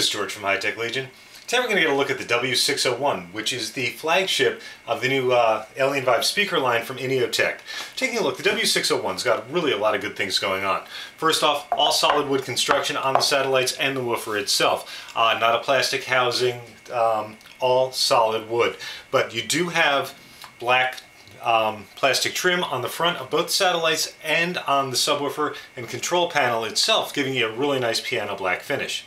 this is George from High Tech Legion. Today we're going to get a look at the W601, which is the flagship of the new Alienvibes speaker line from Ineo. Taking a look, the W601's got really a lot of good things going on. First off, all solid wood construction on the satellites and the woofer itself. Not a plastic housing, all solid wood. But you do have black plastic trim on the front of both satellites and on the subwoofer and control panel itself, giving you a really nice piano black finish.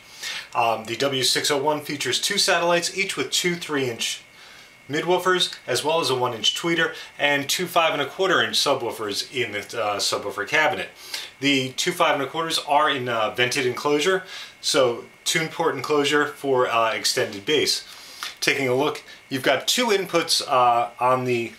The W601 features two satellites, each with two 3-inch midwoofers, as well as a 1-inch tweeter, and two 5¼ inch subwoofers in the subwoofer cabinet. The two 5¼ are in vented enclosure, so tune port enclosure for extended bass. Taking a look, you've got two inputs on the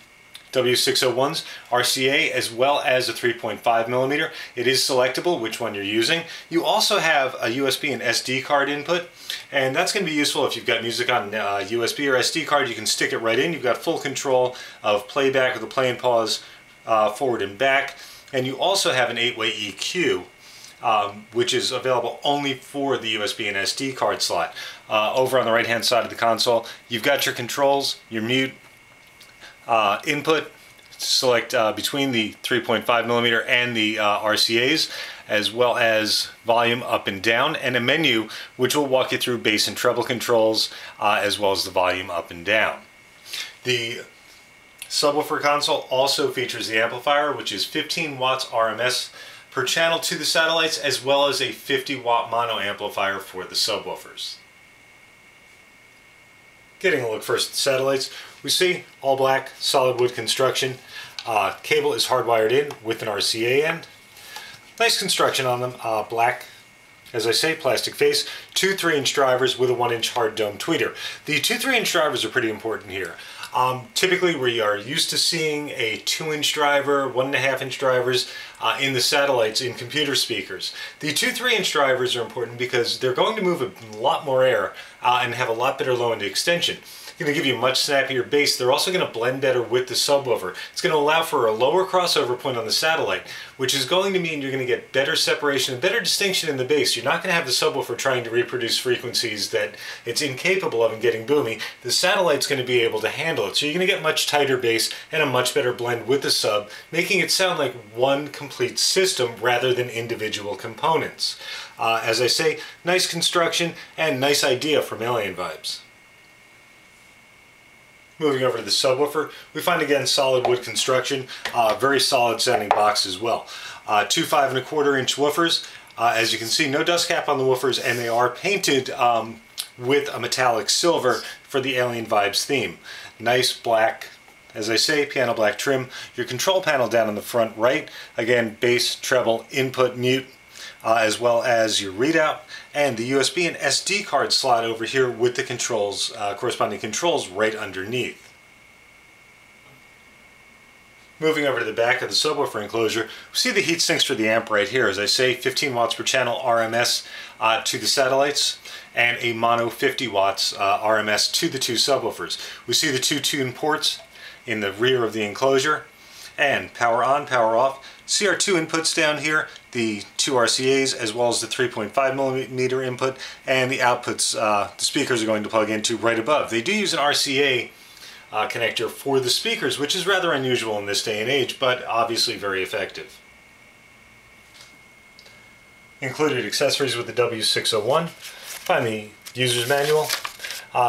W601's RCA as well as a 3.5mm. It is selectable which one you're using. You also have a USB and SD card input, and that's going to be useful if you've got music on USB or SD card. You can stick it right in. You've got full control of playback with the play and pause forward and back, and you also have an 8-way EQ, which is available only for the USB and SD card slot. Over on the right hand side of the console, you've got your controls, your mute, input, select between the 3.5mm and the RCAs, as well as volume up and down, and a menu which will walk you through bass and treble controls, as well as the volume up and down. The subwoofer console also features the amplifier, which is 15 watts RMS per channel to the satellites, as well as a 50-watt mono amplifier for the subwoofers. Getting a look first at the satellites, we see all black, solid wood construction. Cable is hardwired in with an RCA end. Nice construction on them. Black, as I say, plastic face. Two 3-inch drivers with a 1-inch hard dome tweeter. The two 3-inch drivers are pretty important here. Typically we are used to seeing a 2-inch driver, 1.5-inch drivers in the satellites in computer speakers. The two 3-inch drivers are important because they're going to move a lot more air and have a lot better low end extension. Going to give you a much snappier bass. They're also going to blend better with the subwoofer. It's going to allow for a lower crossover point on the satellite, which is going to mean you're going to get better separation and better distinction in the bass. You're not going to have the subwoofer trying to reproduce frequencies that it's incapable of and getting boomy. The satellite's going to be able to handle it. So you're going to get much tighter bass and a much better blend with the sub, making it sound like one complete system rather than individual components. As I say, nice construction and nice idea from Alienvibes. Moving over to the subwoofer, we find again solid wood construction, very solid sounding box as well. Two 5¼ inch woofers. As you can see, no dust cap on the woofers, and they are painted with a metallic silver for the Alienvibes theme. Nice black, as I say, piano black trim. Your control panel down in the front right. Again, bass, treble, input, mute, as well as your readout, and the USB and SD card slot over here with the controls, corresponding controls right underneath. Moving over to the back of the subwoofer enclosure, we see the heat sinks for the amp right here. As I say, 15 watts per channel RMS to the satellites, and a mono 50 watts RMS to the two subwoofers. We see the two tune ports in the rear of the enclosure, and power on, power off. See our two inputs down here, the two RCAs as well as the 3.5mm input, and the outputs the speakers are going to plug into right above. They do use an RCA connector for the speakers, which is rather unusual in this day and age, but obviously very effective. Included accessories with the W601. Find the user's manual,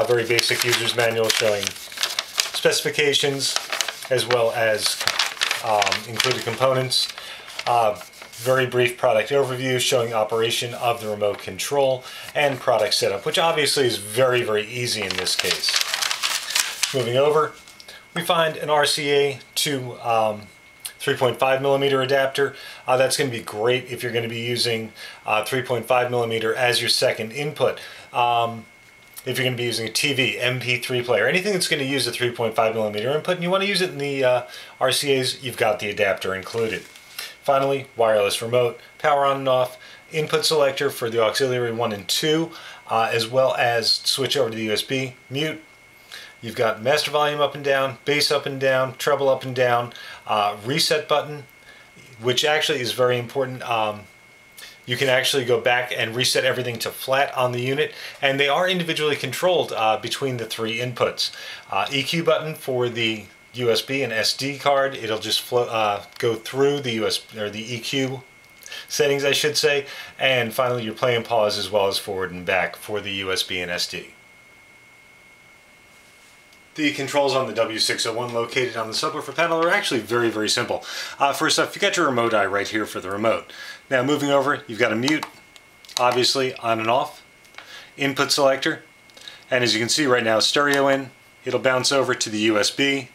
very basic user's manual showing specifications as well as included components. Very brief product overview showing operation of the remote control and product setup, which obviously is very, very easy in this case. Moving over, we find an RCA to 3.5mm adapter. That's going to be great if you're going to be using 3.5mm as your second input. If you're going to be using a TV, MP3 player, anything that's going to use a 3.5mm input and you want to use it in the RCAs, you've got the adapter included. Finally, wireless remote, power on and off, input selector for the auxiliary 1 and 2, as well as switch over to the USB, mute. You've got master volume up and down, bass up and down, treble up and down, reset button, which actually is very important. You can actually go back and reset everything to flat on the unit, and they are individually controlled between the three inputs. EQ button for the USB and SD card. It'll just go through the USB or the EQ settings, I should say, and finally your play and pause as well as forward and back for the USB and SD. The controls on the W601 located on the subwoofer panel are actually very, very simple. First off, you got your remote eye right here for the remote. Now moving over, you've got a mute, obviously on and off, input selector, and as you can see right now, stereo in, it'll bounce over to the USB,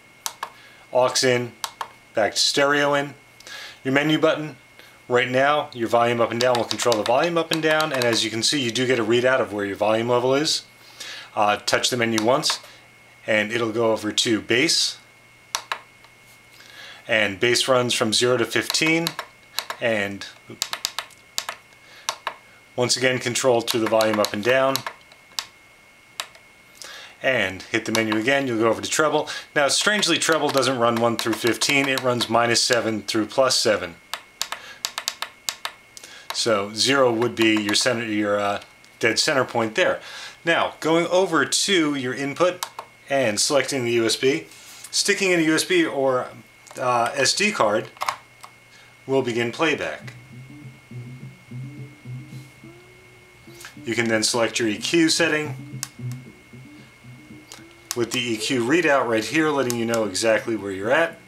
aux in, back to stereo in. Your menu button, right now your volume up and down will control the volume up and down, and as you can see you do get a readout of where your volume level is. Touch the menu once and it'll go over to bass, and bass runs from 0 to 15, and once again controlled through the volume up and down. And hit the menu again, you'll go over to treble. Now strangely, treble doesn't run 1 through 15, it runs -7 through +7. So 0 would be your center, your dead center point there. Now going over to your input and selecting the USB, sticking in a USB or SD card will begin playback. You can then select your EQ setting with the EQ readout right here letting you know exactly where you're at,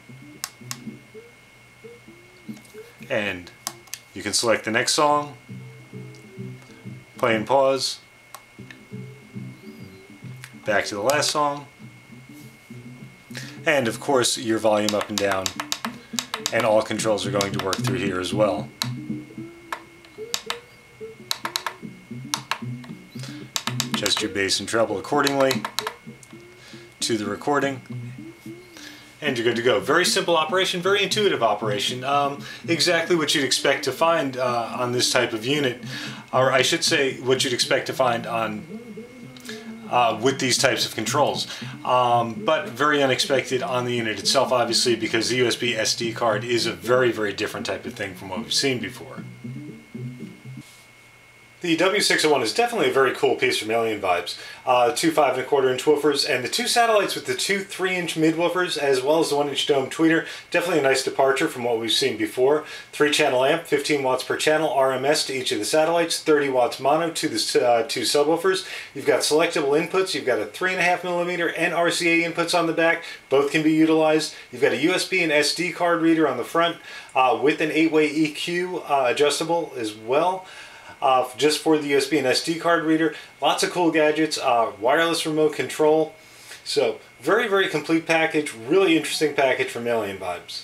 and you can select the next song, play and pause, back to the last song, and of course your volume up and down, and all controls are going to work through here as well. Adjust your bass and treble accordingly to the recording, and you're good to go. Very simple operation, very intuitive operation. Exactly what you'd expect to find on this type of unit, or I should say what you'd expect to find on with these types of controls, but very unexpected on the unit itself, obviously, because the USB SD card is a very, very different type of thing from what we've seen before. The W601 is definitely a very cool piece from Alienvibes. 2 5¼ woofers and the 2 satellites with the 2 3-inch mid-woofers as well as the 1-inch dome tweeter. Definitely a nice departure from what we've seen before. 3-channel amp, 15 watts per channel, RMS to each of the satellites, 30 watts mono to the 2 subwoofers. You've got selectable inputs. You've got a 3.5mm and RCA inputs on the back. Both can be utilized. You've got a USB and SD card reader on the front with an 8-way EQ adjustable as well. Just for the USB and SD card reader. Lots of cool gadgets, wireless remote control. So very, very complete package, really interesting package from Alienvibes.